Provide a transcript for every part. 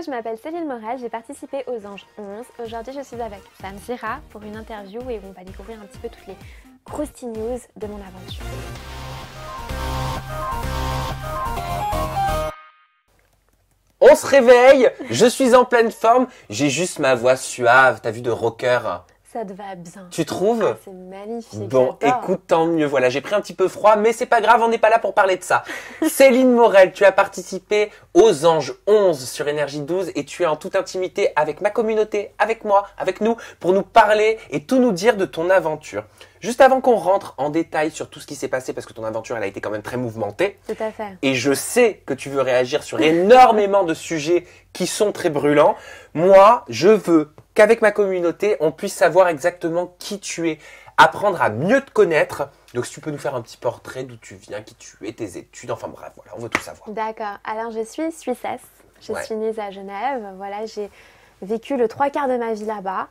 je m'appelle Céline Morel, j'ai participé aux Anges 11. Aujourd'hui, je suis avec Sam Zira pour une interview et on va découvrir un petit peu toutes les crousty news de mon aventure. On se réveille, je suis en pleine forme, j'ai juste ma voix suave, t'as vu, de rocker. Ça te va bien. Tu trouves? Ah, c'est magnifique. Bon, j'adore. écoute, tant mieux. Voilà, j'ai pris un petit peu froid, mais c'est pas grave, on n'est pas là pour parler de ça. Céline Morel, tu as participé aux Anges 11 sur Énergie 12 et tu es en toute intimité avec ma communauté, avec moi, avec nous, pour nous parler et tout nous dire de ton aventure. Juste avant qu'on rentre en détail sur tout ce qui s'est passé, parce que ton aventure, elle a été quand même très mouvementée. Tout à fait. Et je sais que tu veux réagir sur énormément de sujets qui sont très brûlants. Moi, je veux qu'avec ma communauté, on puisse savoir exactement qui tu es, apprendre à mieux te connaître. Donc, si tu peux nous faire un petit portrait d'où tu viens, qui tu es, tes études, enfin bref, voilà, on veut tout savoir. D'accord. Alors, je suis suissesse. Je Ouais. suis née à Genève. Voilà, j'ai vécu le 3/4 de ma vie là-bas.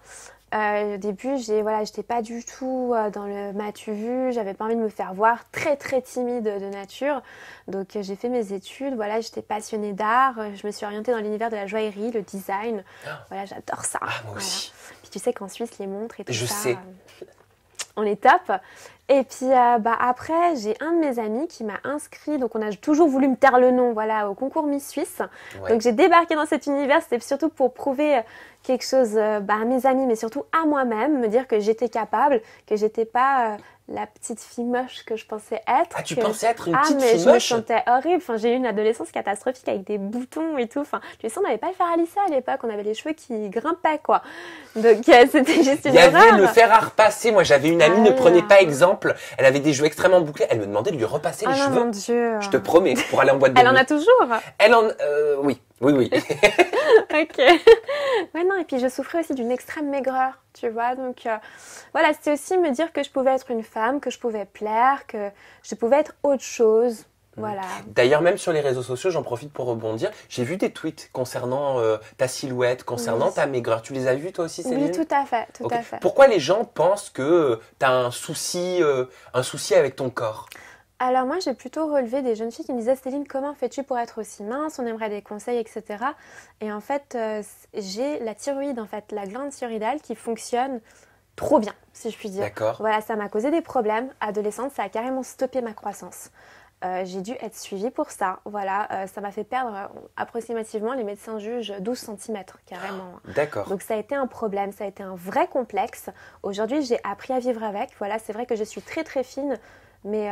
Au début, j'étais pas du tout dans le m'as-tu vu, j'avais pas envie de me faire voir, très timide de nature. Donc j'ai fait mes études, voilà, j'étais passionnée d'art, je me suis orientée dans l'univers de la joaillerie, le design. Voilà, j'adore ça. Ah, moi Voilà. aussi. Puis tu sais qu'en Suisse, les montres et tout Je ça, sais. on est top. Et puis après, j'ai un de mes amis qui m'a inscrit, donc on a toujours voulu me taire le nom, voilà, au concours Miss Suisse. Ouais. Donc j'ai débarqué dans cet univers, c'était surtout pour prouver quelque chose à mes amis, mais surtout à moi-même, me dire que j'étais capable, que j'étais pas la petite fille moche que je pensais être. Ah, tu que- pensais être une Ah, petite mais fille je me moche? sentais horrible. Enfin, j'ai eu une adolescence catastrophique avec des boutons et tout. Enfin, tu sais, on n'avait pas le fer à lisser à l'époque, on avait les cheveux qui grimpaient, quoi. Donc c'était juste Il une y avait horreur. le fer à repasser. Moi, j'avais une amie, ne Ah prenez là. pas exemple. Elle avait des cheveux extrêmement bouclés. Elle me demandait de lui repasser les Ah non, cheveux. mon Dieu. Je te promets, pour aller en boîte de Elle en nuit. a toujours. Elle en... oui. Ok. Ouais, non, et puis je souffrais aussi d'une extrême maigreur, tu vois. Donc voilà, c'était aussi me dire que je pouvais être une femme, que je pouvais plaire, que je pouvais être autre chose. Voilà. D'ailleurs, même sur les réseaux sociaux, j'en profite pour rebondir. J'ai vu des tweets concernant ta silhouette, concernant Oui. ta maigreur. Tu les as vus toi aussi, Céline? Oui, tout à fait, tout Ok. à fait. Pourquoi les gens pensent que tu as un souci avec ton corps? Alors moi, j'ai plutôt relevé des jeunes filles qui me disaient Céline, comment fais-tu pour être aussi mince? On aimerait des conseils, etc. Et en fait, j'ai la thyroïde, en fait, la glande thyroïdale qui fonctionne trop bien, si je puis dire. D'accord. Voilà, ça m'a causé des problèmes. Adolescente, ça a carrément stoppé ma croissance. J'ai dû être suivie pour ça. Voilà, ça m'a fait perdre approximativement, les médecins jugent 12 cm carrément. D'accord. Donc ça a été un problème, ça a été un vrai complexe. Aujourd'hui, j'ai appris à vivre avec. Voilà, c'est vrai que je suis très fine, mais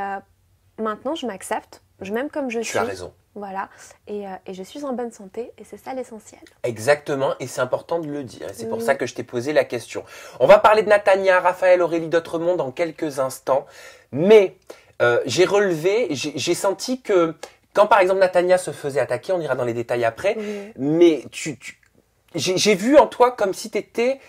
maintenant je m'accepte. Je m'aime comme je suis. Tu as raison. Voilà, et je suis en bonne santé et c'est ça l'essentiel. Exactement, et c'est important de le dire. Et c'est pour Oui. ça que je t'ai posé la question. On va parler de Nathania, Raphaël, Aurélie d'Autremont dans quelques instants. Mais j'ai relevé, j'ai senti que quand par exemple Nathania se faisait attaquer, on ira dans les détails après, Oui. mais j'ai vu en toi comme si tu étais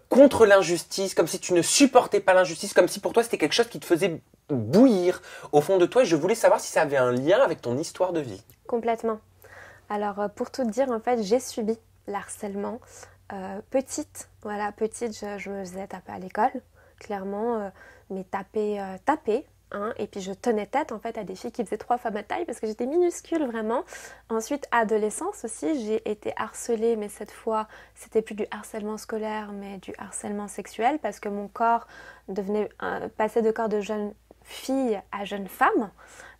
contre l'injustice, comme si tu ne supportais pas l'injustice, comme si pour toi c'était quelque chose qui te faisait bouillir au fond de toi. Et je voulais savoir si ça avait un lien avec ton histoire de vie. Complètement. Alors, pour tout te dire, en fait, j'ai subi l'harcèlement. Petite, je me faisais taper à l'école, clairement, mais taper, hein, et puis je tenais tête, en fait, à des filles qui faisaient 3 fois ma taille, parce que j'étais minuscule, vraiment. Ensuite, adolescence aussi, j'ai été harcelée, mais cette fois, c'était plus du harcèlement scolaire, mais du harcèlement sexuel, parce que mon corps passait de corps de jeune fille à jeune femme.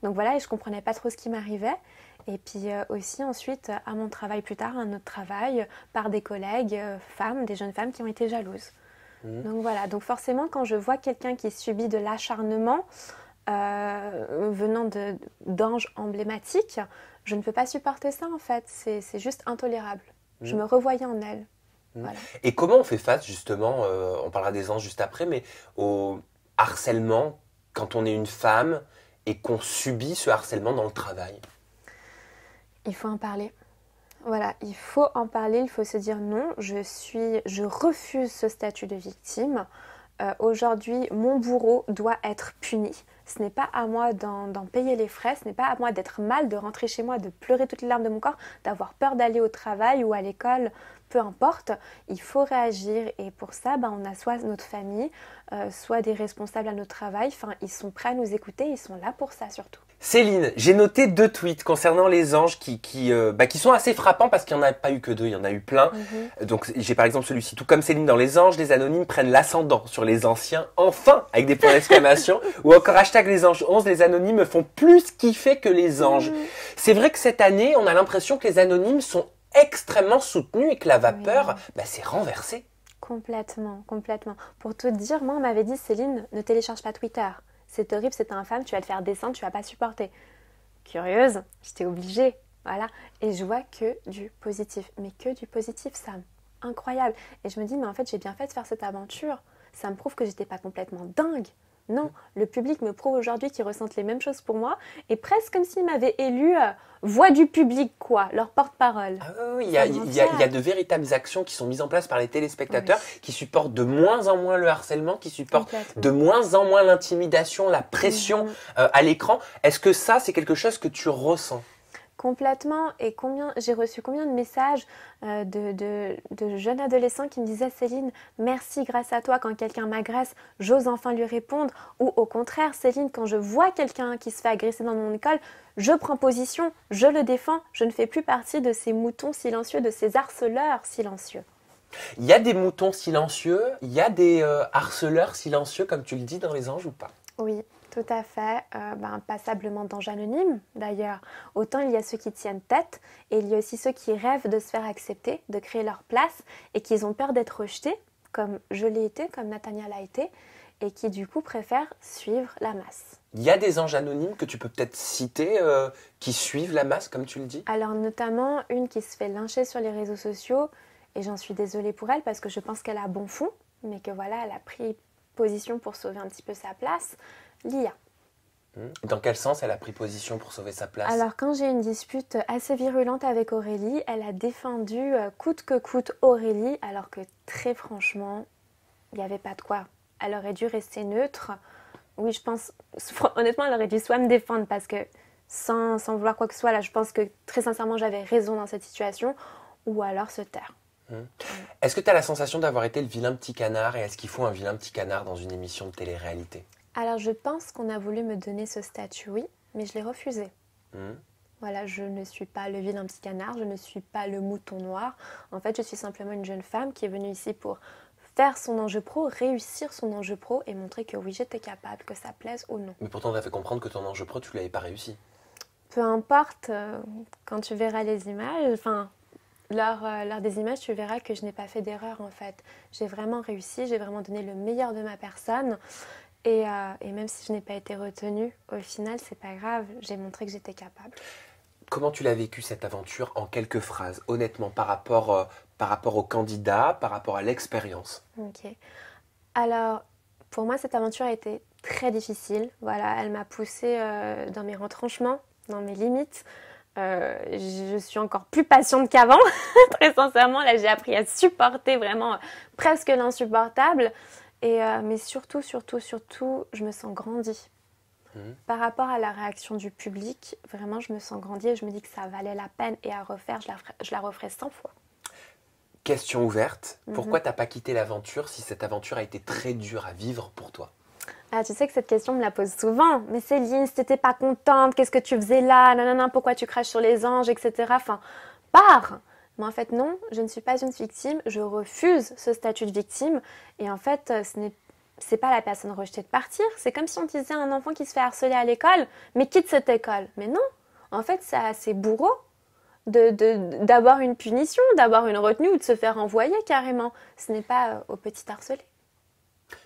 Donc voilà, et je comprenais pas trop ce qui m'arrivait. Et puis aussi ensuite, à mon travail plus tard, un autre travail, par des collègues femmes, des jeunes femmes qui ont été jalouses. Donc voilà, donc forcément quand je vois quelqu'un qui subit de l'acharnement venant d'anges emblématiques, je ne peux pas supporter ça en fait, c'est juste intolérable. Je me revoyais en elle. Voilà. Et comment on fait face justement, on parlera des anges juste après, mais au harcèlement quand on est une femme et qu'on subit ce harcèlement dans le travail? Il faut en parler. Voilà, il faut en parler, il faut se dire non, je refuse ce statut de victime. Aujourd'hui, mon bourreau doit être puni. Ce n'est pas à moi d'en payer les frais, ce n'est pas à moi d'être mal, de rentrer chez moi, de pleurer toutes les larmes de mon corps, d'avoir peur d'aller au travail ou à l'école peu importe, il faut réagir. Et pour ça, on a soit notre famille, soit des responsables à notre travail. Enfin, ils sont prêts à nous écouter, ils sont là pour ça surtout. Céline, j'ai noté 2 tweets concernant les anges qui sont assez frappants parce qu'il n'y en a pas eu que 2, il y en a eu plein. Donc j'ai par exemple celui-ci, tout comme Céline dans les anges, les anonymes prennent l'ascendant sur les anciens, enfin, avec des points d'exclamation. Ou encore hashtag les anges 11, les anonymes me font plus kiffer que les anges. C'est vrai que cette année, on a l'impression que les anonymes sont extrêmement soutenus et que la vapeur s'est renversée. Complètement, complètement. Pour te dire, moi on m'avait dit, Céline, ne télécharge pas Twitter. C'est horrible, c'est infâme, tu vas te faire descendre, tu vas pas supporter. Curieuse, j'étais obligée, voilà. Et je vois que du positif, mais que du positif, Sam. Incroyable. Et je me dis, mais en fait, j'ai bien fait de faire cette aventure. Ça me prouve que j'étais pas complètement dingue. Non, le public me prouve aujourd'hui qu'ils ressentent les mêmes choses pour moi et presque comme s'ils m'avaient élu voix du public, quoi, leur porte-parole. Ah oui, il y a de véritables actions qui sont mises en place par les téléspectateurs qui supportent de moins en moins le harcèlement, qui supportent de moins en moins l'intimidation, la pression à l'écran. Est-ce que ça, c'est quelque chose que tu ressens ? Complètement. Et j'ai reçu combien de messages de jeunes adolescents qui me disaient, Céline, merci, grâce à toi, quand quelqu'un m'agresse, j'ose enfin lui répondre. Ou au contraire, Céline, quand je vois quelqu'un qui se fait agresser dans mon école, je prends position, je le défends, je ne fais plus partie de ces moutons silencieux, de ces harceleurs silencieux. Il y a des moutons silencieux, il y a des harceleurs silencieux, comme tu le dis dans les anges ou pas ? Oui. Tout à fait, passablement d'anges anonymes d'ailleurs. Autant il y a ceux qui tiennent tête et il y a aussi ceux qui rêvent de se faire accepter, de créer leur place et qui ont peur d'être rejetés, comme je l'ai été, comme Nathaniel a été, et qui du coup préfèrent suivre la masse. Il y a des anges anonymes que tu peux peut-être citer qui suivent la masse, comme tu le dis ? Alors notamment une qui se fait lyncher sur les réseaux sociaux et j'en suis désolée pour elle parce que je pense qu'elle a bon fond, mais que voilà, elle a pris position pour sauver un petit peu sa place. L'IA. Dans quel sens elle a pris position pour sauver sa place ? Alors quand j'ai eu une dispute assez virulente avec Aurélie, elle a défendu coûte que coûte Aurélie, alors que très franchement, il n'y avait pas de quoi. Elle aurait dû rester neutre. Oui, je pense, honnêtement, elle aurait dû soit me défendre parce que sans vouloir quoi que ce soit, là, je pense que très sincèrement, j'avais raison dans cette situation, ou alors se taire. Est-ce que tu as la sensation d'avoir été le vilain petit canard et est-ce qu'il faut un vilain petit canard dans une émission de télé-réalité ? Alors je pense qu'on a voulu me donner ce statut, oui, mais je l'ai refusé. Voilà, je ne suis pas le vilain petit canard, je ne suis pas le mouton noir. En fait, je suis simplement une jeune femme qui est venue ici pour faire son enjeu pro, réussir son enjeu pro et montrer que oui, j'étais capable, que ça plaise ou non. Mais pourtant, on a fait comprendre que ton enjeu pro, tu ne l'avais pas réussi. Peu importe, quand tu verras les images, lors des images, tu verras que je n'ai pas fait d'erreur en fait. J'ai vraiment réussi, j'ai vraiment donné le meilleur de ma personne. Et même si je n'ai pas été retenue, au final, c'est pas grave, j'ai montré que j'étais capable. Comment tu l'as vécu cette aventure en quelques phrases, honnêtement, par rapport au candidat, par rapport à l'expérience ? Ok. Alors, pour moi, cette aventure a été très difficile. Voilà, elle m'a poussée dans mes retranchements, dans mes limites. Je suis encore plus patiente qu'avant, très sincèrement. Là, j'ai appris à supporter vraiment presque l'insupportable. Mais surtout, je me sens grandie. Par rapport à la réaction du public, vraiment, je me sens grandie et je me dis que ça valait la peine et à refaire, je la referai 100 fois. Question ouverte, pourquoi t'as pas quitté l'aventure si cette aventure a été très dure à vivre pour toi ? Ah, tu sais que cette question me la pose souvent. Mais Céline, si t'étais pas contente, qu'est-ce que tu faisais là ? Nanana, pourquoi tu craches sur les anges, etc. Enfin, pars ! Mais en fait, non, je ne suis pas une victime, je refuse ce statut de victime. Et en fait, c'est pas la personne rejetée de partir. C'est comme si on disait à un enfant qui se fait harceler à l'école, mais quitte cette école. Mais non, en fait, c'est assez bourreau d'avoir une punition, d'avoir une retenue ou de se faire envoyer carrément. Ce n'est pas au petit harcelé.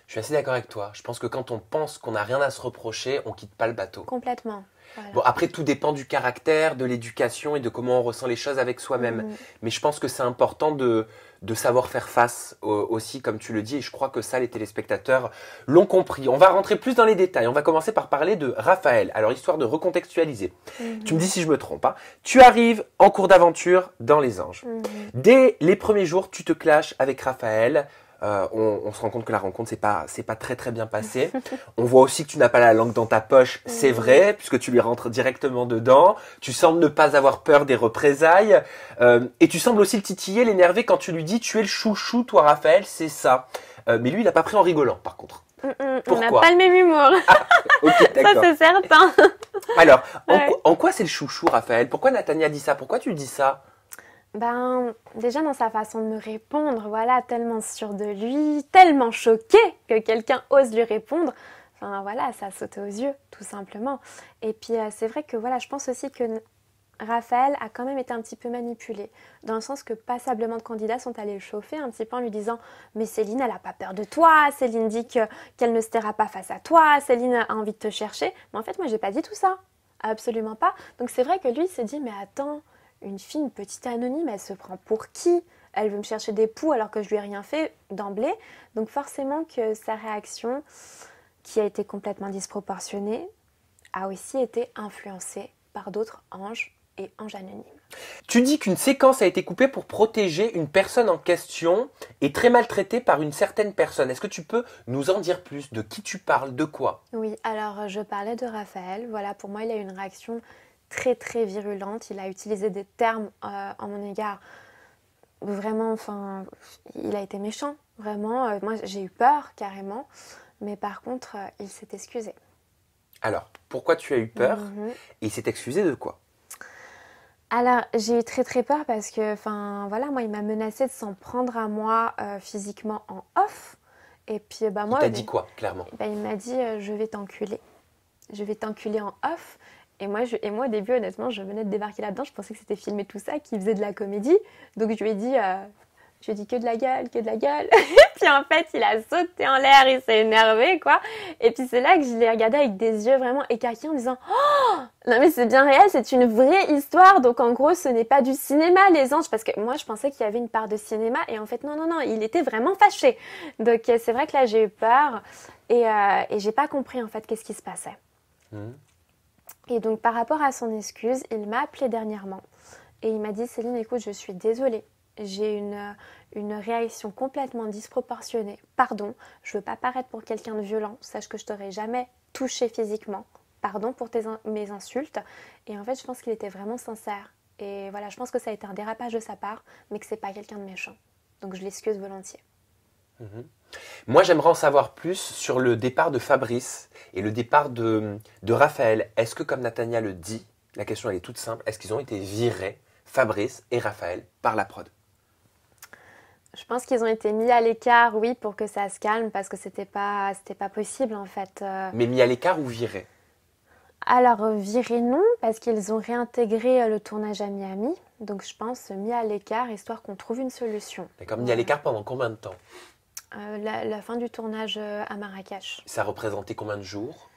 Je suis assez d'accord avec toi. Je pense que quand on pense qu'on n'a rien à se reprocher, on quitte pas le bateau. Complètement. Voilà. Bon, après, tout dépend du caractère, de l'éducation et de comment on ressent les choses avec soi-même. Mais je pense que c'est important de savoir faire face aussi, comme tu le dis. Et je crois que ça, les téléspectateurs l'ont compris. On va rentrer plus dans les détails. On va commencer par parler de Raphaël. Alors, histoire de recontextualiser. Tu me dis si je me trompe. Tu arrives en cours d'aventure dans Les Anges. Dès les premiers jours, tu te clashes avec Raphaël. On se rend compte que la rencontre, c'est pas très très bien passé. On voit aussi que tu n'as pas la langue dans ta poche, c'est vrai, puisque tu lui rentres directement dedans. Tu sembles ne pas avoir peur des représailles. Et tu sembles aussi le titiller, l'énerver quand tu lui dis tu es le chouchou, toi Raphaël, c'est ça. Mais lui, il n'a pas pris en rigolant, par contre. On n'a pas le même humour. Ah, ok, d'accord. Ça, c'est certain. Alors, Ouais. en quoi c'est le chouchou, Raphaël? Pourquoi Nathania dit ça? Pourquoi tu dis ça? Ben, déjà dans sa façon de me répondre, voilà, tellement sûr de lui, tellement choqué que quelqu'un ose lui répondre. Enfin voilà, ça saute aux yeux, tout simplement. Et puis c'est vrai que voilà, je pense aussi que Raphaël a quand même été un petit peu manipulé, dans le sens que passablement de candidats sont allés le chauffer un petit peu en lui disant mais Céline, elle a pas peur de toi, Céline dit qu'elle ne se taira pas face à toi, Céline a envie de te chercher. Mais en fait, moi, j'ai pas dit tout ça, absolument pas. Donc c'est vrai que lui il s'est dit mais attends, une fille, une petite anonyme, elle se prend pour qui? Elle veut me chercher des poux alors que je lui ai rien fait d'emblée. Donc forcément que sa réaction, qui a été complètement disproportionnée, a aussi été influencée par d'autres anges et anges anonymes. Tu dis qu'une séquence a été coupée pour protéger une personne en question et très maltraitée par une certaine personne. Est-ce que tu peux nous en dire plus? De qui tu parles? De quoi? Oui, alors je parlais de Raphaël. Voilà, pour moi, il a eu une réaction très très virulente. Il a utilisé des termes en mon égard vraiment, enfin, il a été méchant, vraiment. Moi, j'ai eu peur carrément, mais par contre, il s'est excusé. Alors, pourquoi tu as eu peur? Mhm. Et il s'est excusé de quoi? Alors, j'ai eu très très peur parce que, enfin, voilà, moi, il m'a menacé de s'en prendre à moi physiquement en off. Et puis, bah, Il moi, t'a dit quoi, clairement? bah, il m'a dit je vais t'enculer. Je vais t'enculer en off. Et moi, au début, honnêtement, je venais de débarquer là-dedans. Je pensais que c'était filmé tout ça, qu'il faisait de la comédie. Donc, je lui ai dit que de la gueule, que de la gueule. Et puis, en fait, il a sauté en l'air, il s'est énervé, quoi. Et puis, c'est là que je l'ai regardé avec des yeux vraiment écarquillés en disant oh, non, mais c'est bien réel, c'est une vraie histoire. Donc, en gros, ce n'est pas du cinéma, les anges. Parce que moi, je pensais qu'il y avait une part de cinéma. Et en fait, non, non, non, il était vraiment fâché. Donc, c'est vrai que là, j'ai eu peur. Et j'ai pas compris, en fait, qu'est-ce qui se passait. Et donc par rapport à son excuse, il m'a appelé dernièrement et il m'a dit Céline, écoute, je suis désolée, j'ai une réaction complètement disproportionnée. Pardon, je veux pas paraître pour quelqu'un de violent, sache que je t'aurais jamais touché physiquement. Pardon pour mes insultes. Et en fait, je pense qu'il était vraiment sincère. Et voilà, je pense que ça a été un dérapage de sa part, mais que c'est pas quelqu'un de méchant. Donc je l'excuse volontiers. Moi, j'aimerais en savoir plus sur le départ de Fabrice et le départ de Raphaël. Est-ce que, comme Nathania le dit, la question elle est toute simple, est-ce qu'ils ont été virés, Fabrice et Raphaël, par la prod? Je pense qu'ils ont été mis à l'écart, oui, pour que ça se calme, parce que c'était pas possible en fait. Mais mis à l'écart ou virés? Alors, virés non, parce qu'ils ont réintégré le tournage à Miami. Donc, je pense mis à l'écart, histoire qu'on trouve une solution. D'accord, mis à l'écart pendant combien de temps? La fin du tournage à Marrakech. Ça représentait combien de jours?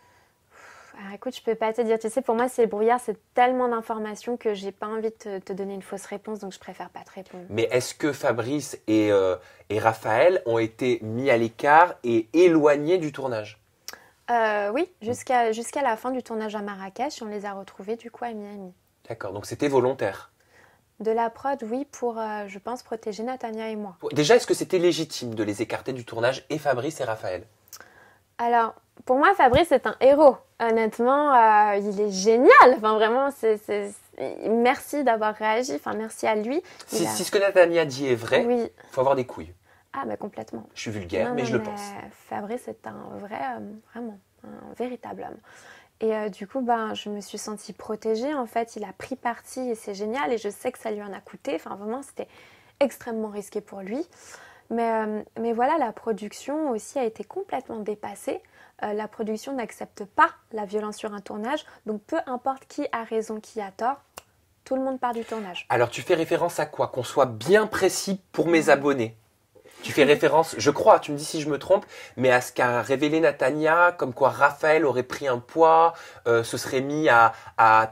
Alors, écoute, je peux pas te dire. Tu sais, pour moi, c'est le brouillard, c'est tellement d'informations que j'ai pas envie de te donner une fausse réponse, donc je préfère pas te répondre. Mais est-ce que Fabrice et Raphaël ont été mis à l'écart et éloignés du tournage? Oui, jusqu'à la fin du tournage à Marrakech, on les a retrouvés du coup à Miami. D'accord, donc c'était volontaire. De la prod, oui, pour, je pense, protéger Nathania et moi. Déjà, est-ce que c'était légitime de les écarter du tournage et Fabrice et Raphaël? Alors, pour moi, Fabrice est un héros. Honnêtement, il est génial. Enfin, vraiment, merci d'avoir réagi. Enfin, merci à lui. Si ce que Nathania dit est vrai, oui. faut avoir des couilles. Ah, bah complètement. Je suis vulgaire, Non, mais non, je le pense. Fabrice est un vrai homme, vraiment, un véritable homme. Et du coup, ben, je me suis sentie protégée. En fait, il a pris parti et c'est génial. Et je sais que ça lui en a coûté. Enfin, vraiment, c'était extrêmement risqué pour lui. Mais voilà, la production aussi a été complètement dépassée. La production n'accepte pas la violence sur un tournage. Donc, peu importe qui a raison, qui a tort, tout le monde part du tournage. Alors, tu fais référence à quoi? Qu'on soit bien précis pour mes abonnés. Tu fais référence, je crois, tu me dis si je me trompe, mais à ce qu'a révélé Nathania, comme quoi Raphaël aurait pris un poids, se serait mis à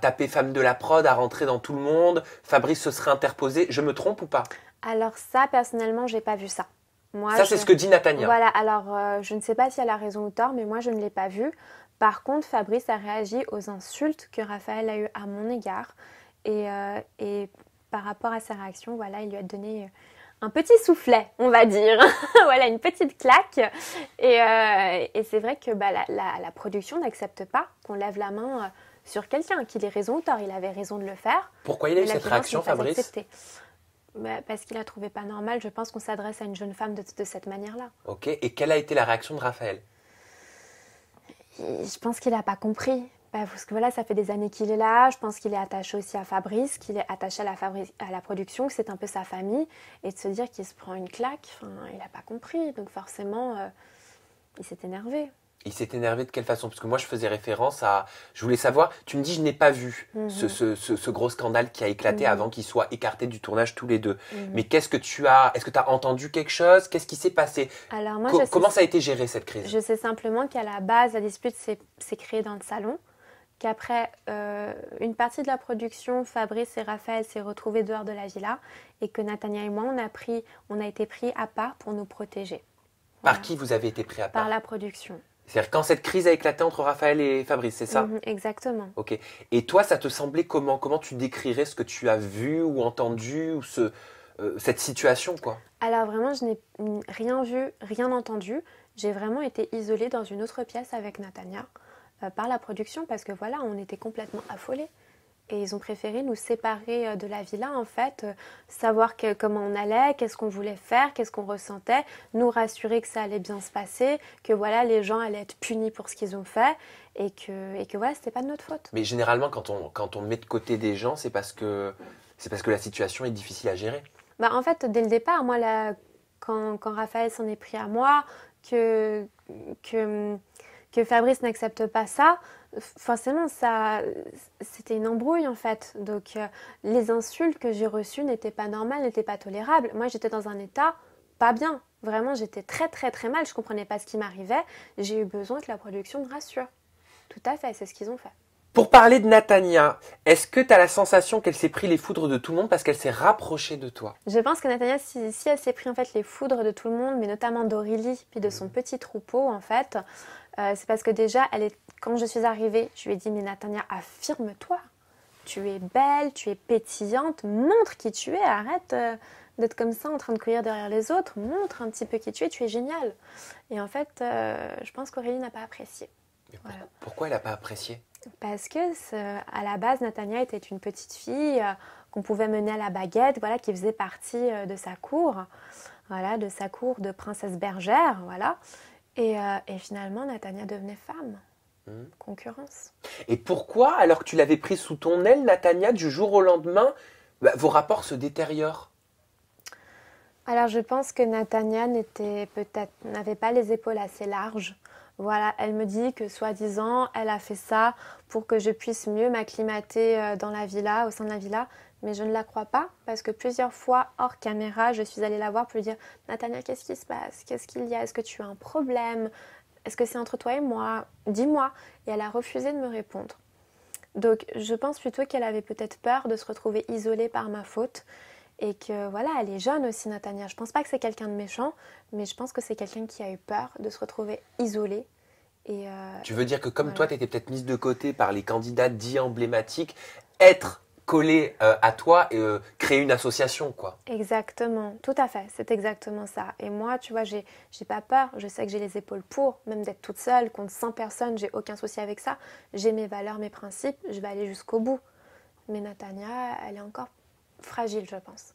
taper femme de la prod, à rentrer dans tout le monde, Fabrice se serait interposé. Je me trompe ou pas? Alors ça, personnellement, j'ai pas vu ça. Moi, ça, c'est ce que dit Nathania. Voilà, alors je ne sais pas si elle a raison ou tort, mais moi, je ne l'ai pas vu. Par contre, Fabrice a réagi aux insultes que Raphaël a eues à mon égard. Et par rapport à sa réaction, voilà, il lui a donné un petit soufflet, on va dire. Voilà, une petite claque. Et c'est vrai que la production n'accepte pas qu'on lève la main sur quelqu'un, qu'il ait raison ou tort. Il avait raison de le faire. Pourquoi il a eu mais la cette violence réaction, n'est pas Fabrice? acceptée. Parce qu'il a trouvé pas normal, je pense qu'on s'adresse à une jeune femme de cette manière-là. Ok, et quelle a été la réaction de Raphaël? Je pense qu'il n'a pas compris. Parce que voilà, ça fait des années qu'il est là. Je pense qu'il est attaché aussi à Fabrice, qu'il est attaché à la production, que c'est un peu sa famille. Et de se dire qu'il se prend une claque, il n'a pas compris. Donc forcément, il s'est énervé. Il s'est énervé de quelle façon? Parce que moi, je faisais référence à... Je voulais savoir, tu me dis, je n'ai pas vu ce gros scandale qui a éclaté avant qu'ils soient écartés du tournage tous les deux. Mais qu'est-ce que tu as... Est-ce que tu as entendu quelque chose? Qu'est-ce qui s'est passé? Alors moi, Comment ça a été géré, cette crise? Je sais simplement qu'à la base, la dispute s'est créée dans le salon. Qu'après une partie de la production, Fabrice et Raphaël s'est retrouvés dehors de la villa. Et que Nathania et moi, on a été pris à part pour nous protéger. Par qui vous avez été pris à part? Par la production. C'est-à-dire quand cette crise a éclaté entre Raphaël et Fabrice, c'est ça? Exactement. Ok. Et toi, ça te semblait comment? Comment tu décrirais ce que tu as vu ou entendu ou cette situation, quoi? Alors vraiment, je n'ai rien vu, rien entendu. J'ai vraiment été isolée dans une autre pièce avec Nathania par la production parce que voilà, on était complètement affolés. Et ils ont préféré nous séparer de la villa, en fait, savoir comment on allait, qu'est-ce qu'on voulait faire, qu'est-ce qu'on ressentait, nous rassurer que ça allait bien se passer, que voilà, les gens allaient être punis pour ce qu'ils ont fait, et que voilà, c'était pas de notre faute. Mais généralement, quand on met de côté des gens, c'est parce que la situation est difficile à gérer. En fait, dès le départ, moi, quand Raphaël s'en est pris à moi, que Fabrice n'accepte pas ça, forcément, c'était une embrouille en fait. Donc, les insultes que j'ai reçues n'étaient pas normales, n'étaient pas tolérables. Moi, j'étais dans un état pas bien. Vraiment, j'étais très très très mal. Je ne comprenais pas ce qui m'arrivait. J'ai eu besoin que la production me rassure. Tout à fait, c'est ce qu'ils ont fait. Pour parler de Nathania, est-ce que tu as la sensation qu'elle s'est pris les foudres de tout le monde parce qu'elle s'est rapprochée de toi? Je pense que Nathania, si elle s'est pris en fait les foudres de tout le monde, mais notamment d'Aurélie, puis de son petit troupeau en fait, c'est parce que déjà, quand je suis arrivée, je lui ai dit, mais Nathania, affirme-toi. Tu es belle, tu es pétillante, montre qui tu es, arrête d'être comme ça en train de courir derrière les autres, montre un petit peu qui tu es géniale. Et en fait, je pense qu'Aurélie n'a pas apprécié. Voilà. Pourquoi elle n'a pas apprécié? Parce que à la base, Nathania était une petite fille qu'on pouvait mener à la baguette, voilà, qui faisait partie de sa cour, voilà, de sa cour de princesse bergère, voilà. Et finalement, Nathania devenait femme. Concurrence. Et pourquoi, alors que tu l'avais prise sous ton aile, Nathania, du jour au lendemain, vos rapports se détériorent? Alors, je pense que Nathania n'avait pas les épaules assez larges. Voilà, elle me dit que soi-disant, elle a fait ça pour que je puisse mieux m'acclimater dans la villa, au sein de la villa. Mais je ne la crois pas parce que plusieurs fois, hors caméra, je suis allée la voir pour lui dire « Nathania, qu'est-ce qui se passe? Qu'est-ce qu'il y a? Est-ce que tu as un problème? Est-ce que c'est entre toi et moi? Dis-moi. » Et elle a refusé de me répondre. Donc, je pense plutôt qu'elle avait peut-être peur de se retrouver isolée par ma faute. Et que voilà, elle est jeune aussi, Nathania. Je pense pas que c'est quelqu'un de méchant, mais je pense que c'est quelqu'un qui a eu peur de se retrouver isolée. Tu veux dire que comme toi, tu étais peut-être mise de côté par les candidats dits emblématiques, être collée à toi et créer une association, quoi. Exactement, tout à fait, c'est exactement ça. Et moi, tu vois, j'ai pas peur, je sais que j'ai les épaules pour, même d'être toute seule, contre 100 personnes, j'ai aucun souci avec ça. J'ai mes valeurs, mes principes, je vais aller jusqu'au bout. Mais Nathania, elle est encore fragile, je pense.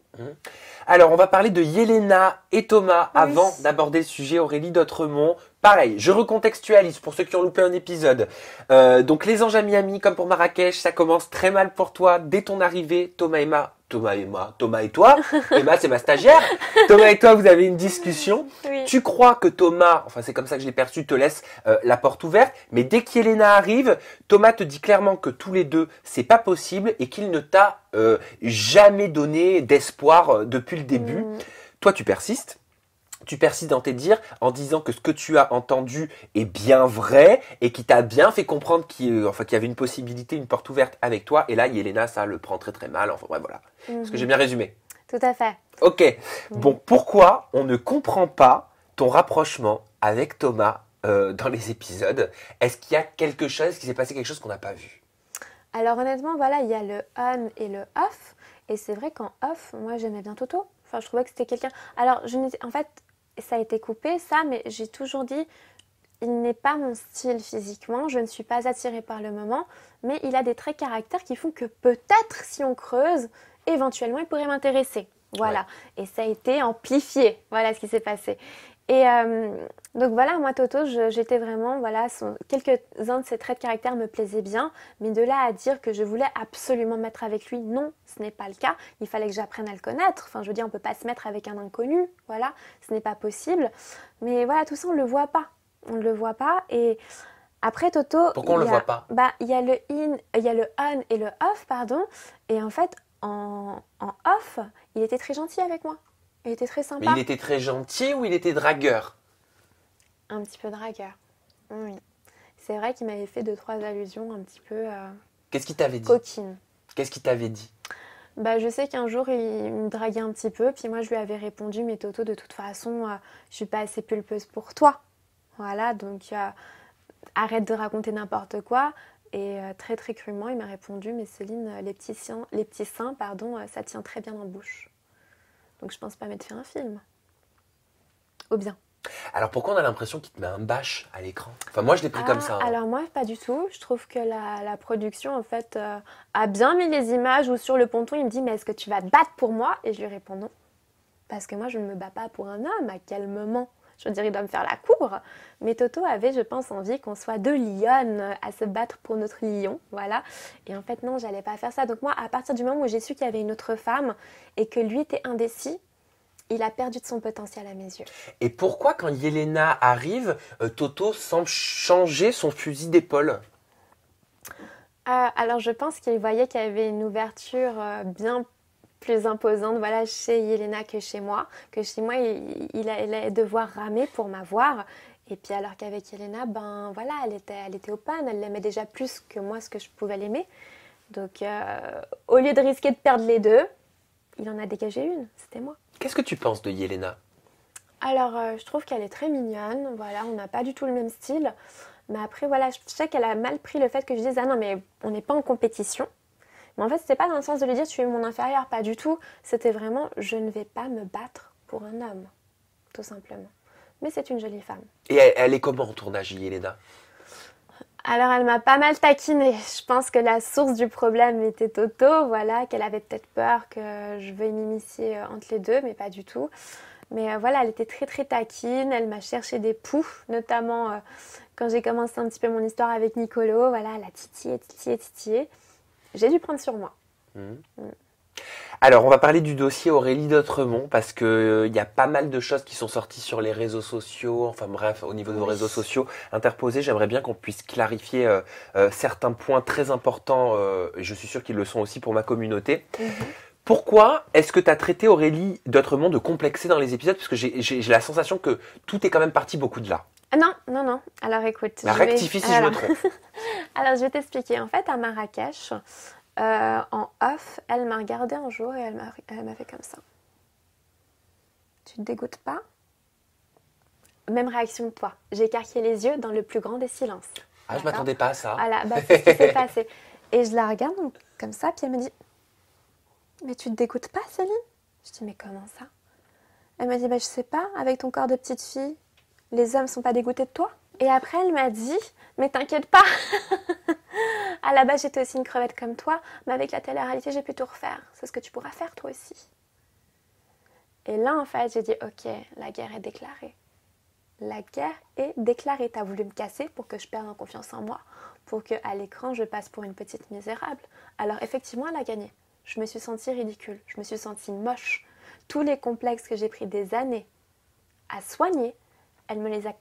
Alors, on va parler de Yelena et Thomas avant d'aborder le sujet Aurélie d'Autremont. Pareil, je recontextualise pour ceux qui ont loupé un épisode. Donc, les anges à Miami, comme pour Marrakech, ça commence très mal pour toi dès ton arrivée. Thomas et toi, Emma c'est ma stagiaire. Thomas et toi, vous avez une discussion. Oui. Tu crois que Thomas, enfin c'est comme ça que je l'ai perçu, te laisse la porte ouverte. Mais dès qu'Yelena arrive, Thomas te dit clairement que tous les deux, c'est pas possible et qu'il ne t'a jamais donné d'espoir depuis le début. Toi, tu persistes. Tu persistes dans tes dires en disant que ce que tu as entendu est bien vrai et qui t'a bien fait comprendre qu'il y avait une possibilité, une porte ouverte avec toi. Et là, Yelena, ça le prend très très mal. Enfin, ouais, voilà. Est-ce que j'ai bien résumé? Tout à fait. Ok. Bon, pourquoi on ne comprend pas ton rapprochement avec Thomas dans les épisodes? Est-ce qu'il y a quelque chose, qu'il s'est passé quelque chose qu'on n'a pas vu? Alors honnêtement, voilà, il y a le on et le off. Et c'est vrai qu'en off, moi j'aimais bien Toto. Enfin, je trouvais que c'était quelqu'un. Alors, en fait, ça a été coupé, ça, mais j'ai toujours dit, il n'est pas mon style physiquement, je ne suis pas attirée par le moment, mais il a des traits caractère qui font que peut-être, si on creuse, éventuellement, il pourrait m'intéresser. Voilà. Ouais. Et ça a été amplifié. Voilà ce qui s'est passé. Et donc voilà, moi Toto, j'étais vraiment, voilà, quelques-uns de ses traits de caractère me plaisaient bien, mais de là à dire que je voulais absolument me mettre avec lui, non, ce n'est pas le cas. Il fallait que j'apprenne à le connaître. Enfin, je veux dire, on ne peut pas se mettre avec un inconnu, voilà, ce n'est pas possible. Mais voilà, tout ça, on ne le voit pas. On ne le voit pas. Et après Toto, pourquoi on le voit pas? Bah, il y a le il y a le on et le off, pardon. Et en fait, en off, il était très gentil avec moi. Il était très sympa. Mais il était très gentil ou il était dragueur? Un petit peu dragueur. Oui. C'est vrai qu'il m'avait fait 2-3 allusions un petit peu Qu'est-ce qu'il t'avait dit? coquines. Qu'est-ce qu'il t'avait dit? Bah, je sais qu'un jour, il me draguait un petit peu. Puis moi, je lui avais répondu, mais Toto, de toute façon, je suis pas assez pulpeuse pour toi. Voilà, donc arrête de raconter n'importe quoi. Et très très crûment, il m'a répondu, mais Céline, les petits seins, pardon, ça tient très bien en bouche. Donc je pense pas m'être fait un film. Ou bien. Alors pourquoi on a l'impression qu'il te met un bâche à l'écran? Enfin moi je l'ai pris comme ça. Hein. Alors moi pas du tout. Je trouve que la production en fait a bien mis les images où sur le ponton il me dit mais est-ce que tu vas te battre pour moi? Et je lui réponds non. Parce que moi je ne me bats pas pour un homme. À quel moment? Je veux dire, il doit me faire la cour. Mais Toto avait, je pense, envie qu'on soit deux lionnes à se battre pour notre lion. Voilà. Et en fait, non, j'allais pas faire ça. Donc moi, à partir du moment où j'ai su qu'il y avait une autre femme et que lui était indécis, il a perdu de son potentiel à mes yeux. Et pourquoi, quand Yelena arrive, Toto semble changer son fusil d'épaule? Alors, je pense qu'il voyait qu'il y avait une ouverture bien plus imposante, voilà, chez Yelena que chez moi. Que chez moi, il allait devoir ramer pour m'avoir. Et puis alors qu'avec Yelena, ben voilà, elle était open, elle l'aimait déjà plus que moi ce que je pouvais l'aimer. Donc au lieu de risquer de perdre les deux, il en a dégagé une, c'était moi. Qu'est-ce que tu penses de Yelena? Alors je trouve qu'elle est très mignonne, voilà, on n'a pas du tout le même style. Mais après voilà, je sais qu'elle a mal pris le fait que je dise ah non mais on n'est pas en compétition. Mais en fait, c'était pas dans le sens de lui dire tu es mon inférieur, pas du tout. C'était vraiment je ne vais pas me battre pour un homme, tout simplement. Mais c'est une jolie femme. Et elle est comment en tournage, Yelena? Alors, elle m'a pas mal taquinée. Je pense que la source du problème était Toto, voilà, qu'elle avait peut-être peur que je veuille m'immiscer entre les deux, mais pas du tout. Mais voilà, elle était très très taquine, elle m'a cherché des poux, notamment quand j'ai commencé un petit peu mon histoire avec Nicolo, voilà, elle a titillé. J'ai dû prendre sur moi. Alors, on va parler du dossier Aurélie d'Autremont parce que il y a pas mal de choses qui sont sorties sur les réseaux sociaux. Enfin bref, au niveau de vos réseaux sociaux interposés, j'aimerais bien qu'on puisse clarifier certains points très importants. Et je suis sûr qu'ils le sont aussi pour ma communauté. Pourquoi est-ce que tu as traité Aurélie d'Autremont de complexée dans les épisodes? Parce que j'ai la sensation que tout est quand même parti beaucoup de là. Non. Alors écoute. Rectifie si je me trompe. Alors je vais t'expliquer. En fait, à Marrakech, en off, elle m'a regardée un jour et elle m'a fait comme ça. Tu te dégoûtes pas? Même réaction que toi. J'ai écarquillé les yeux dans le plus grand des silences. Ah, je m'attendais pas à ça. Voilà, bah, c'est ce qui s'est passé. Et je la regarde donc, comme ça, puis elle me dit mais tu te dégoûtes pas, Céline? Je dis mais comment ça? Elle m'a dit bah je sais pas, avec ton corps de petite fille, les hommes sont pas dégoûtés de toi? Et après elle m'a dit mais t'inquiète pas. À la base, j'étais aussi une crevette comme toi, mais avec la télé-réalité, j'ai pu tout refaire. C'est ce que tu pourras faire, toi aussi. Et là, en fait, j'ai dit, ok, la guerre est déclarée. La guerre est déclarée. T'as voulu me casser pour que je perde en confiance en moi, pour qu'à l'écran, je passe pour une petite misérable. Alors, effectivement, elle a gagné. Je me suis sentie ridicule. Je me suis sentie moche. Tous les complexes que j'ai pris des années à soigner, elle me les a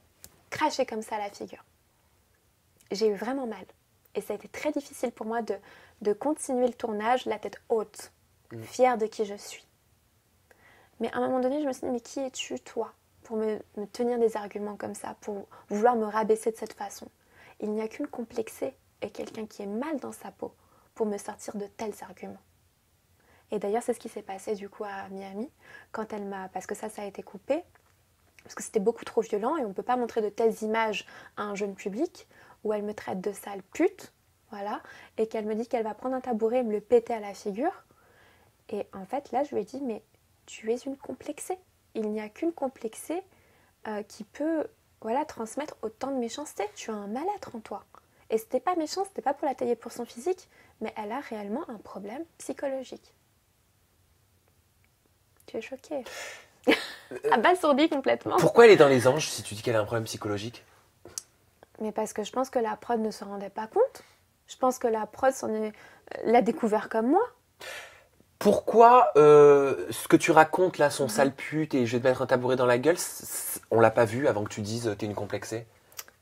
crachés comme ça à la figure. J'ai eu vraiment mal. Et ça a été très difficile pour moi de continuer le tournage, la tête haute, fière de qui je suis. Mais à un moment donné, je me suis dit, mais qui es-tu, toi, pour me tenir des arguments comme ça, pour vouloir me rabaisser de cette façon? Il n'y a qu'une complexée et quelqu'un qui est mal dans sa peau pour me sortir de tels arguments. Et d'ailleurs, c'est ce qui s'est passé du coup à Miami, quand elle m'a... Parce que ça a été coupé, parce que c'était beaucoup trop violent et on ne peut pas montrer de telles images à un jeune public, où elle me traite de sale pute, voilà, et qu'elle me dit qu'elle va prendre un tabouret et me le péter à la figure. Et en fait, là, je lui ai dit, mais tu es une complexée. Il n'y a qu'une complexée qui peut transmettre autant de méchanceté. Tu as un mal-être en toi. Et c'était pas méchant, c'était pas pour la tailler pour son physique, mais elle a réellement un problème psychologique. Tu es choquée. Abasourdie complètement. Pourquoi elle est dans les anges si tu dis qu'elle a un problème psychologique? Mais parce que je pense que la prod ne se rendait pas compte. Je pense que la prod l'a découvert comme moi. Pourquoi ce que tu racontes là, son sale pute et je vais te mettre un tabouret dans la gueule, on l'a pas vu avant que tu dises t'es une complexée?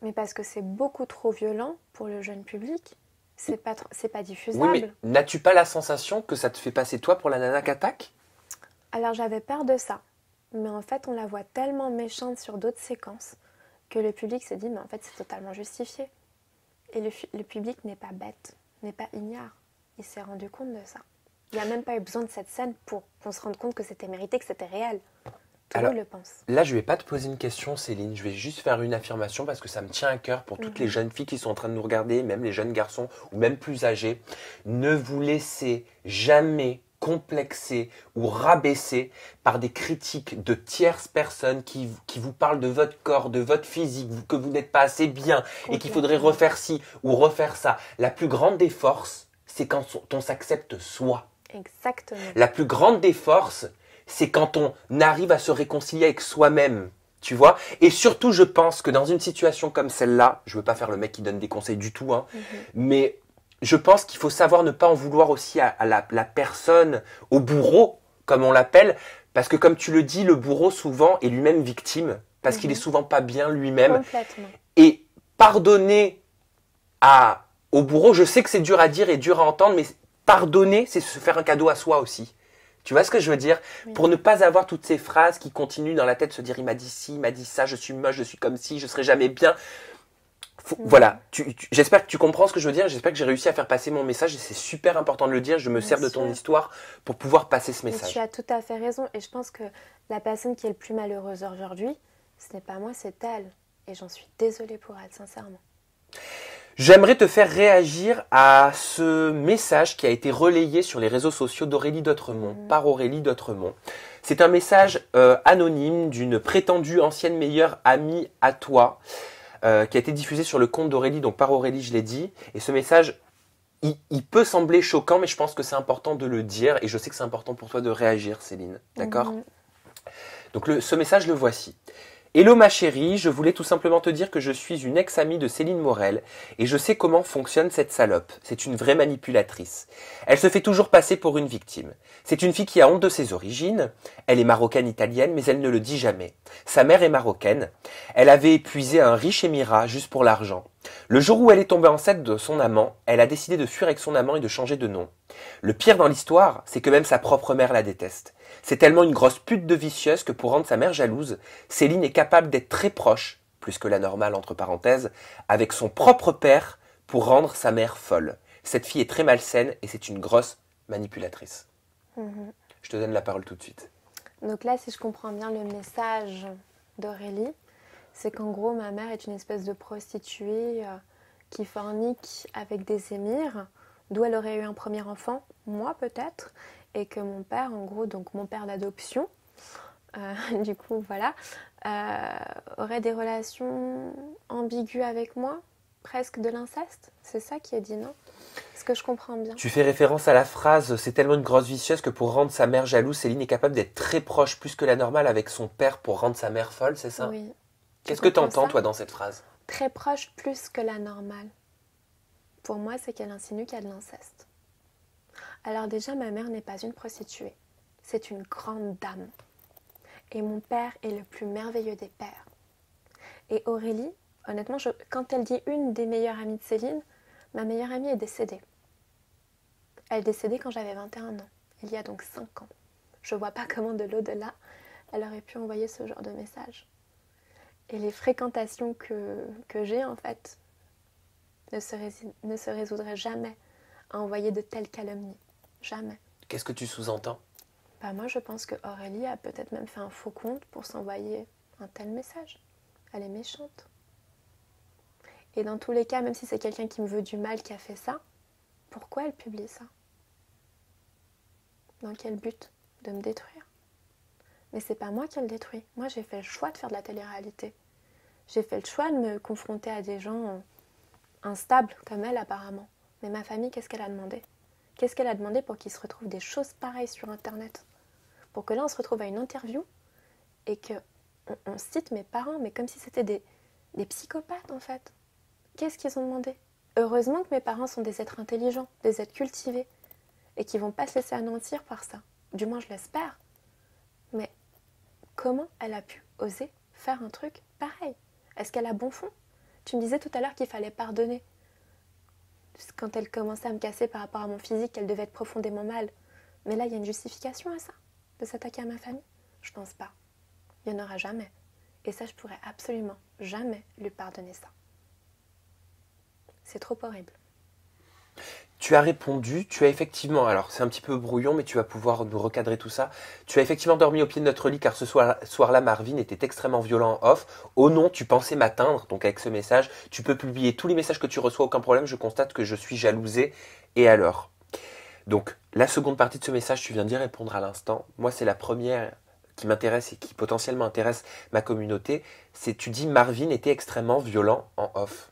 Mais parce que c'est beaucoup trop violent pour le jeune public. C'est pas diffusable. Oui, mais n'as-tu pas la sensation que ça te fait passer toi pour la nana qu'attaque? Alors j'avais peur de ça. Mais en fait, on la voit tellement méchante sur d'autres séquences que le public se dit, mais en fait, c'est totalement justifié. Et le public n'est pas bête, n'est pas ignare. Il s'est rendu compte de ça. Il n'y a même pas eu besoin de cette scène pour qu'on se rende compte que c'était mérité, que c'était réel. Tout le monde le pense. Là, je vais pas te poser une question, Céline. Je vais juste faire une affirmation parce que ça me tient à cœur pour toutes les jeunes filles qui sont en train de nous regarder, même les jeunes garçons ou même plus âgés. Ne vous laissez jamais complexer ou rabaisser par des critiques de tierces personnes qui vous parlent de votre corps, de votre physique, que vous n'êtes pas assez bien et qu'il faudrait refaire ci ou refaire ça. La plus grande des forces, c'est quand on s'accepte soi. Exactement. La plus grande des forces, c'est quand on arrive à se réconcilier avec soi-même, tu vois. Et surtout, je pense que dans une situation comme celle-là, je veux pas faire le mec qui donne des conseils du tout, hein, mais je pense qu'il faut savoir ne pas en vouloir aussi à la personne, au bourreau, comme on l'appelle, parce que comme tu le dis, le bourreau souvent est lui-même victime, parce qu'il est souvent pas bien lui-même. Complètement. Et pardonner au bourreau, je sais que c'est dur à dire et dur à entendre, mais pardonner, c'est se faire un cadeau à soi aussi. Tu vois ce que je veux dire? Oui. Pour ne pas avoir toutes ces phrases qui continuent dans la tête, se dire il m'a dit ci, il m'a dit ça, je suis moche, je suis comme ci, je serai jamais bien. Voilà, j'espère que tu comprends ce que je veux dire, j'espère que j'ai réussi à faire passer mon message et c'est super important de le dire, je me sers de ton histoire pour pouvoir passer ce message. Mais tu as tout à fait raison et je pense que la personne qui est le plus malheureuse aujourd'hui, ce n'est pas moi, c'est elle. Et j'en suis désolée pour elle, sincèrement. J'aimerais te faire réagir à ce message qui a été relayé sur les réseaux sociaux d'Aurélie d'Autremont, par Aurélie d'Autremont. C'est un message anonyme d'une prétendue ancienne meilleure amie à toi, qui a été diffusé sur le compte d'Aurélie, donc par Aurélie, je l'ai dit. Et ce message, il peut sembler choquant, mais je pense que c'est important de le dire. Et je sais que c'est important pour toi de réagir, Céline. D'accord ? Donc ce message, le voici. Hello ma chérie, je voulais tout simplement te dire que je suis une ex-amie de Céline Morel et je sais comment fonctionne cette salope. C'est une vraie manipulatrice. Elle se fait toujours passer pour une victime. C'est une fille qui a honte de ses origines. Elle est marocaine-italienne mais elle ne le dit jamais. Sa mère est marocaine. Elle avait épuisé un riche émirat juste pour l'argent. Le jour où elle est tombée enceinte de son amant, elle a décidé de fuir avec son amant et de changer de nom. Le pire dans l'histoire, c'est que même sa propre mère la déteste. C'est tellement une grosse pute de vicieuse que pour rendre sa mère jalouse, Céline est capable d'être très proche, plus que la normale entre parenthèses, avec son propre père pour rendre sa mère folle. Cette fille est très malsaine et c'est une grosse manipulatrice. Je te donne la parole tout de suite. Donc là, si je comprends bien le message d'Aurélie, c'est qu'en gros, ma mère est une espèce de prostituée qui fornique avec des émirs, d'où elle aurait eu un premier enfant, moi peut-être, et que mon père, en gros, donc mon père d'adoption, du coup, voilà, aurait des relations ambiguës avec moi, presque de l'inceste. C'est ça qui est dit, non? Est-ce que je comprends bien? Tu fais référence à la phrase « C'est tellement une grosse vicieuse que pour rendre sa mère jalouse, Céline est capable d'être très proche, plus que la normale, avec son père pour rendre sa mère folle », c'est ça? Oui. Qu'est-ce que tu entends, toi, dans cette phrase? Très proche, plus que la normale. Pour moi, c'est qu'elle insinue qu'il y a de l'inceste. Alors déjà, ma mère n'est pas une prostituée. C'est une grande dame. Et mon père est le plus merveilleux des pères. Et Aurélie, honnêtement, quand elle dit une des meilleures amies de Céline, ma meilleure amie est décédée. Elle est décédée quand j'avais 21 ans, il y a donc 5 ans. Je vois pas comment de l'au-delà, elle aurait pu envoyer ce genre de message. Et les fréquentations que j'ai, en fait, ne se résoudraient jamais à envoyer de telles calomnies. Jamais. Qu'est-ce que tu sous-entends? Bah moi, je pense que Aurélie a peut-être même fait un faux compte pour s'envoyer un tel message. Elle est méchante. Et dans tous les cas, même si c'est quelqu'un qui me veut du mal qui a fait ça, pourquoi elle publie ça? Dans quel but? De me détruire. Mais c'est pas moi qui le détruis. Moi, j'ai fait le choix de faire de la télé-réalité. J'ai fait le choix de me confronter à des gens instables, comme elle apparemment. Mais ma famille, qu'est-ce qu'elle a demandé? Qu'est-ce qu'elle a demandé pour qu'il se retrouve des choses pareilles sur Internet? Pour que là, on se retrouve à une interview et qu'on cite mes parents, mais comme si c'était des psychopathes, en fait. Qu'est-ce qu'ils ont demandé? Heureusement que mes parents sont des êtres intelligents, des êtres cultivés, et qui ne vont pas se laisser anéantir par ça. Du moins, je l'espère. Mais comment elle a pu oser faire un truc pareil? Est-ce qu'elle a bon fond? Tu me disais tout à l'heure qu'il fallait pardonner. Quand elle commençait à me casser par rapport à mon physique, qu'elle devait être profondément mal. Mais là, il y a une justification à ça, de s'attaquer à ma famille? Je pense pas. Il n'y en aura jamais. Et ça, je pourrais absolument jamais lui pardonner ça. C'est trop horrible. Tu as répondu, tu as effectivement, alors c'est un petit peu brouillon, mais tu vas pouvoir nous recadrer tout ça. Tu as effectivement dormi au pied de notre lit car ce soir-là, Marvin était extrêmement violent en off. Oh non, tu pensais m'atteindre, donc avec ce message, tu peux publier tous les messages que tu reçois, aucun problème, je constate que je suis jalousée. Et alors? Donc, la seconde partie de ce message, tu viens d'y répondre à l'instant. Moi, c'est la première qui m'intéresse et qui potentiellement intéresse ma communauté. C'est, tu dis, Marvin était extrêmement violent en off.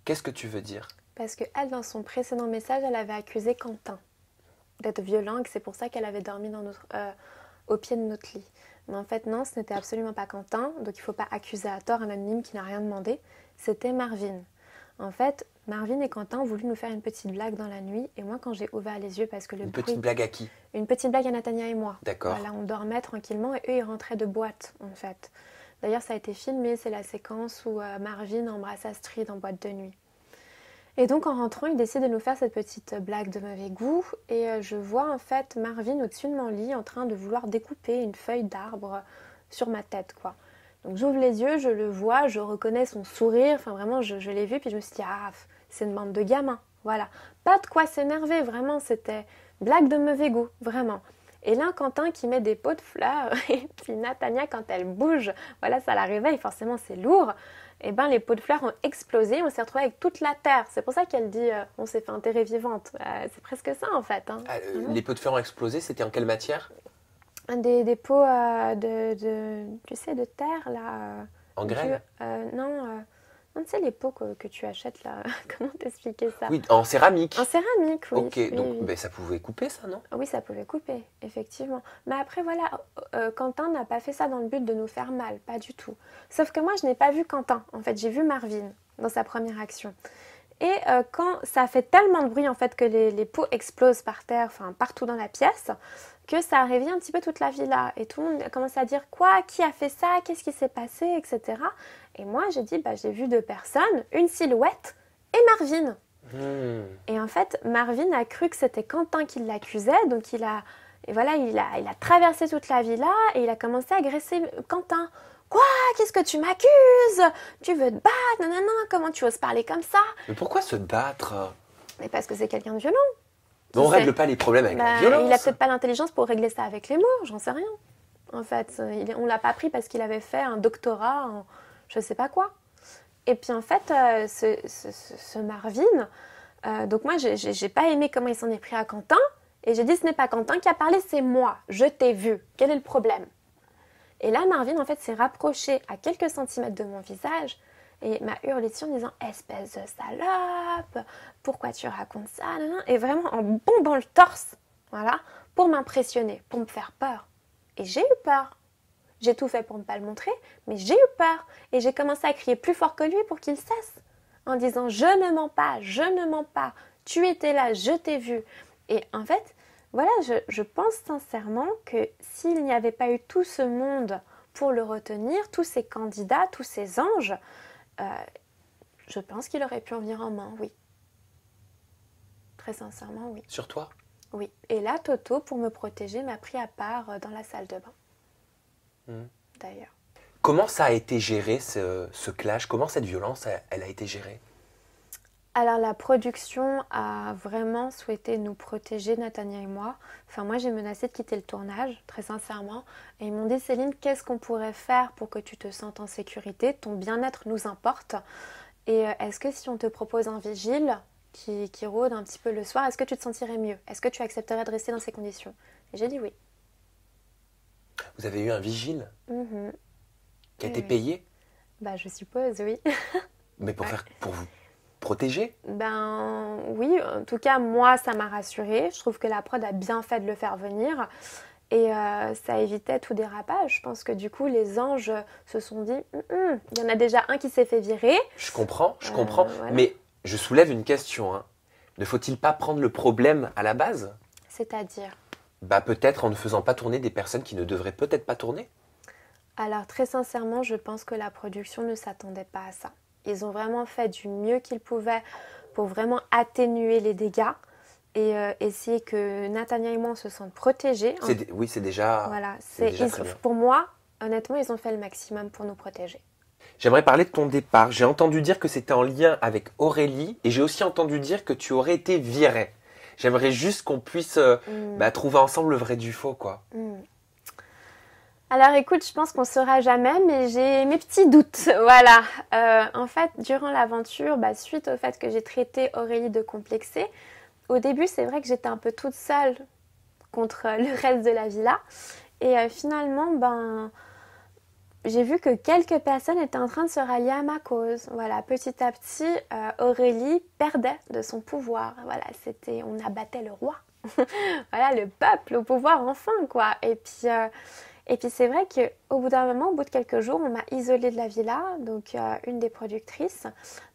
Qu'est-ce que tu veux dire? Parce qu'elle, dans son précédent message, elle avait accusé Quentin d'être violent et que c'est pour ça qu'elle avait dormi au pied de notre lit. Mais en fait, non, ce n'était absolument pas Quentin, donc il ne faut pas accuser à tort un anonyme qui n'a rien demandé. C'était Marvin. En fait, Marvin et Quentin ont voulu nous faire une petite blague dans la nuit, et moi, quand j'ai ouvert les yeux, parce que le bruit... Une petite blague à qui? Une petite blague à Natania et moi. D'accord. Voilà, on dormait tranquillement, et eux, ils rentraient de boîte, en fait. D'ailleurs, ça a été filmé, c'est la séquence où Marvin embrasse Astrid en boîte de nuit. Et donc en rentrant, il décide de nous faire cette petite blague de mauvais goût et je vois en fait Marvin au-dessus de mon lit en train de vouloir découper une feuille d'arbre sur ma tête, quoi. Donc j'ouvre les yeux, je le vois, je reconnais son sourire, enfin vraiment je l'ai vu, puis je me suis dit ah c'est une bande de gamins, voilà. Pas de quoi s'énerver, vraiment, c'était blague de mauvais goût, vraiment. Et là, Quentin qui met des pots de fleurs, et puis Natania quand elle bouge, voilà, ça la réveille, forcément c'est lourd. Et ben les pots de fleurs ont explosé, on s'est retrouvé avec toute la terre. C'est pour ça qu'elle dit on s'est fait enterrer vivante. C'est presque ça en fait. Hein. Les pots de fleurs ont explosé, c'était en quelle matière? Des pots tu sais, de terre là. En graines? Non, tu sais les pots que tu achètes là. Comment t'expliquer ça? Oui, en céramique. En céramique, oui. Ok, oui, donc oui. ben, ça pouvait couper ça, non? Oui, ça pouvait couper, effectivement. Mais après, voilà, Quentin n'a pas fait ça dans le but de nous faire mal, pas du tout. Sauf que moi, je n'ai pas vu Quentin. En fait, j'ai vu Marvin dans sa première action. Et quand ça a fait tellement de bruit, en fait, que les pots explosent par terre, enfin, partout dans la pièce, que ça a réveillé un petit peu toute la villa. Et tout le monde a commencé à dire quoi, qui a fait ça, qu'est-ce qui s'est passé, etc. Et moi, j'ai dit, bah, j'ai vu deux personnes, une silhouette et Marvin. Et en fait, Marvin a cru que c'était Quentin qui l'accusait, donc il a traversé toute la villa et il a commencé à agresser Quentin. Quoi? Qu'est-ce que tu m'accuses? Tu veux te battre? Non, non, non, comment tu oses parler comme ça? Mais pourquoi se battre? Mais parce que c'est quelqu'un de violent. Mais on règle pas les problèmes avec la violence. Il a peut-être pas l'intelligence pour régler ça avec les mots, j'en sais rien. En fait, on l'a pas pris parce qu'il avait fait un doctorat en je sais pas quoi. Et puis en fait, ce Marvin, donc moi j'ai pas aimé comment il s'en est pris à Quentin, et j'ai dit ce n'est pas Quentin qui a parlé, c'est moi, je t'ai vu, quel est le problème? Et là Marvin en fait s'est rapproché à quelques centimètres de mon visage et m'a hurlé dessus en disant espèce de salope, pourquoi tu racontes ça? Et vraiment en bombant le torse, voilà, pour m'impressionner, pour me faire peur. Et j'ai eu peur. J'ai tout fait pour ne pas le montrer, mais j'ai eu peur. Et j'ai commencé à crier plus fort que lui pour qu'il cesse. En disant, je ne mens pas, je ne mens pas. Tu étais là, je t'ai vu. Et en fait, voilà, je pense sincèrement que s'il n'y avait pas eu tout ce monde pour le retenir, tous ces candidats, tous ces anges, je pense qu'il aurait pu en venir en main, oui. Très sincèrement, oui. Sur toi? Oui. Et là, Toto, pour me protéger, m'a pris à part dans la salle de bain. D'ailleurs. Comment ça a été géré ce clash? Comment cette violence elle a été gérée? Alors la production a vraiment souhaité nous protéger, Natania et moi. Enfin moi j'ai menacé de quitter le tournage, très sincèrement. Et ils m'ont dit Céline, qu'est-ce qu'on pourrait faire pour que tu te sentes en sécurité? Ton bien-être nous importe. Et est-ce que si on te propose un vigile qui rôde un petit peu le soir, est-ce que tu te sentirais mieux? Est-ce que tu accepterais de rester dans ces conditions? Et j'ai dit oui. Vous avez eu un vigile Mhm. qui a Oui, été oui. payé, Bah, je suppose, oui. mais pour Ouais. pour vous protéger? Ben oui, en tout cas, moi, ça m'a rassurée. Je trouve que la prod a bien fait de le faire venir. Et ça évitait tout dérapage. Je pense que du coup, les anges se sont dit, il y en a déjà un qui s'est fait virer. Je comprends, Voilà. mais je soulève une question, hein. Ne faut-il pas prendre le problème à la base? C'est-à-dire. Bah peut-être en ne faisant pas tourner des personnes qui ne devraient peut-être pas tourner. Alors très sincèrement, je pense que la production ne s'attendait pas à ça. Ils ont vraiment fait du mieux qu'ils pouvaient pour vraiment atténuer les dégâts et essayer que Nathania et moi on se sente protégés. Oui, c'est déjà, Voilà, c'est déjà très bien. pour moi, honnêtement, ils ont fait le maximum pour nous protéger. J'aimerais parler de ton départ. J'ai entendu dire que c'était en lien avec Aurélie et j'ai aussi entendu dire que tu aurais été virée. J'aimerais juste qu'on puisse trouver ensemble le vrai du faux, quoi. Alors écoute, je pense qu'on ne saura jamais, mais j'ai mes petits doutes. Voilà. En fait, durant l'aventure, suite au fait que j'ai traité Aurélie de complexée, au début, c'est vrai que j'étais un peu toute seule contre le reste de la villa. Et finalement, j'ai vu que quelques personnes étaient en train de se rallier à ma cause. Voilà, petit à petit, Aurélie perdait de son pouvoir. Voilà, on abattait le roi. Voilà, le peuple au pouvoir enfin, quoi. Et puis c'est vrai qu'au bout d'un moment, au bout de quelques jours, on m'a isolée de la villa. Donc une des productrices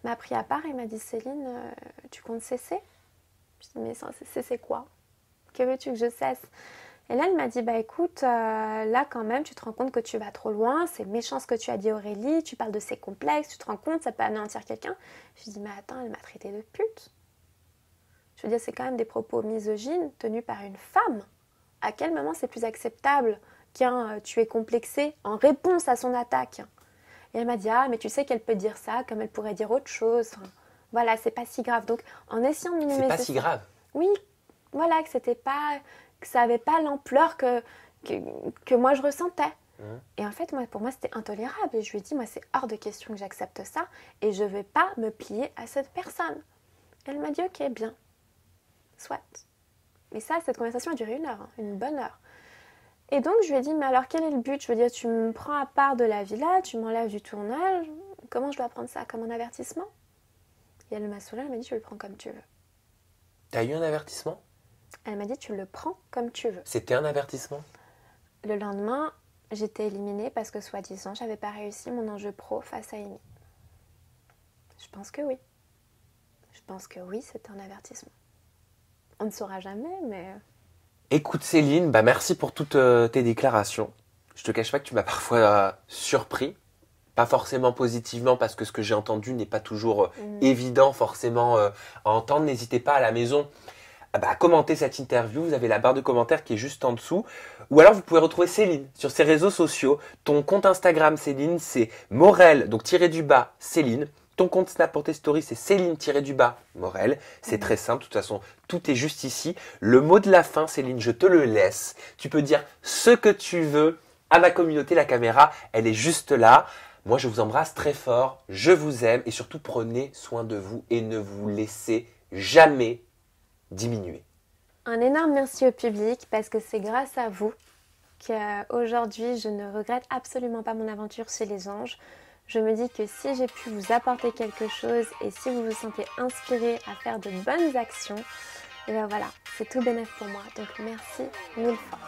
m'a pris à part et m'a dit, Céline, tu comptes cesser? Je dis, mais sans cesser quoi? Que veux-tu que je cesse? Et là, elle m'a dit, écoute, là quand même, tu te rends compte que tu vas trop loin, c'est méchant ce que tu as dit Aurélie, tu parles de ses complexes, tu te rends compte, ça peut anéantir quelqu'un. Je lui dis, mais attends, elle m'a traité de pute. Je veux dire, c'est quand même des propos misogynes tenus par une femme. À quel moment c'est plus acceptable qu'un tu es complexé en réponse à son attaque? Et elle m'a dit, ah, mais tu sais qu'elle peut dire ça comme elle pourrait dire autre chose. Enfin, voilà, c'est pas si grave. Donc, en essayant de minimiser C'est pas si grave. Oui, voilà, que ça n'avait pas l'ampleur que moi je ressentais. Et en fait, pour moi, c'était intolérable. Et je lui ai dit, moi, c'est hors de question que j'accepte ça. Et je ne vais pas me plier à cette personne. Elle m'a dit, ok, bien. Soit. Mais ça, cette conversation a duré 1 heure, une bonne heure. Et donc, je lui ai dit, mais alors, quel est le but? Je veux dire, tu me prends à part de la villa, tu m'enlèves du tournage. Comment je dois prendre ça? Comme un avertissement? Et elle m'a saoulée, elle m'a dit, tu le prends comme tu veux. T'as eu un avertissement? Elle m'a dit, tu le prends comme tu veux. C'était un avertissement? Le lendemain, j'étais éliminée parce que, soi-disant, j'avais pas réussi mon enjeu pro face à Amy. Je pense que oui. Je pense que oui, c'était un avertissement. On ne saura jamais, mais... Écoute Céline, merci pour toutes tes déclarations. Je te cache pas que tu m'as parfois surpris. Pas forcément positivement parce que ce que j'ai entendu n'est pas toujours évident forcément à entendre. N'hésitez pas à la maison à commenter cette interview. Vous avez la barre de commentaires qui est juste en dessous. Ou alors vous pouvez retrouver Céline sur ses réseaux sociaux. Ton compte Instagram Céline, c'est Morel, donc _, Céline. Ton compte Snap pour tes stories, c'est Céline _ Morel. C'est très simple, de toute façon, tout est juste ici. Le mot de la fin, Céline, je te le laisse. Tu peux dire ce que tu veux à ma communauté. La caméra, elle est juste là. Moi, je vous embrasse très fort. Je vous aime et surtout, prenez soin de vous et ne vous laissez jamais diminuer. Un énorme merci au public parce que c'est grâce à vous qu'aujourd'hui, je ne regrette absolument pas mon aventure chez les anges. Je me dis que si j'ai pu vous apporter quelque chose et si vous vous sentez inspiré à faire de bonnes actions, et bien voilà, c'est tout bénef pour moi. Donc merci 1000 fois.